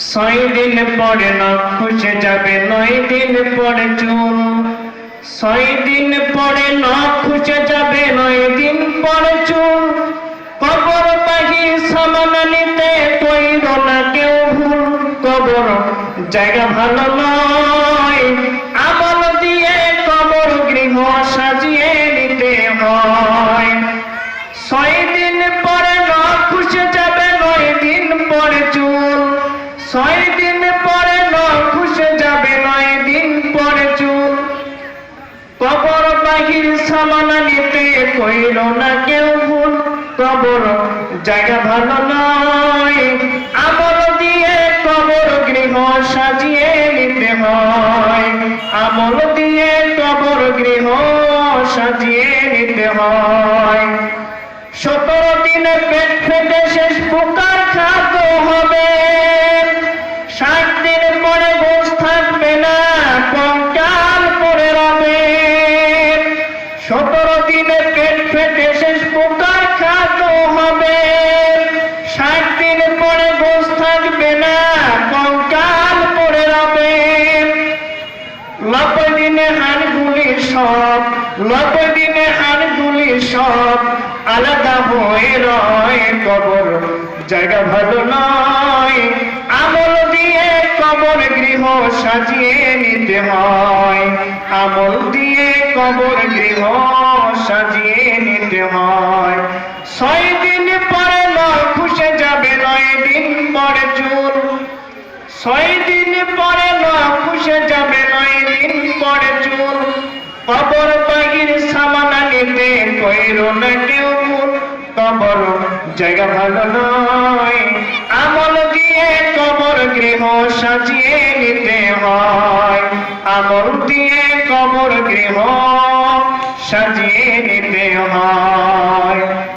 6 দিন পরে নখ খসে যাবে, 9 দিন পরে চুল। 6 দিন পরে নখ খসে যাবে, 9 দিন পরে চুল। কবর পাখি সামান নিতে কইর না কেউ ভুল। কবর জায়গা ভালো নয়, আমল দিয়ে কবর গৃহ সাজিয়ে নিতে হয়। 6 দিন পরে নখ খসে যাবে, 9 দিন পরে চুল। 6 দিন পরে নখ খসে যাবে, 9 দিন পরে চুল। কবর বাহির সামান নিতে কইর না কেউ ভুল। কবর জায়গা ভালো নয়, আমল দিয়ে কবর গৃহ সাজিয়ে নিতে হয়। আমল দিয়ে কবর গৃহ সাজিয়ে নিতে হয়। 17 দিনে পেট ফেটে শেষ পোকার খাদ্য হবে। 60 দিন পরে গোশ থাকবে না, কঙ্কাল পড়ে রবে। 17 দিনে পেট ফেটে শেষ পোকার খাদ্য হবে। 60 দিন পরে গোশ থাকবে না, কঙ্কাল পড়ে রবে। 90 দিনে হাড়গুলি সব, 90 দিনে হাড়গুলি সব আলাদা হয়ে রয়। কবর জায়গা ভালো নয়, আমল দিয়ে কবর গৃহ সাজিয়ে নিতে হয়। আমল দিয়ে কবর গৃহ সাজিয়ে নিতে হয়। 6 দিন পরে নখ খসে যাবে, 9 দিন পরে চুল। 6 দিন পরে নখ খসে যাবে, 9 দিন পরে চুল। কবর বাহির সামান নিতে কইর না কেউ ভুল। কবর জায়গা ভালো নয়, আমল দিয়ে কবর গৃহ সাজিয়ে নিতে হয়। আমল দিয়ে কবর গৃহ সাজিয়ে নিতে হয়।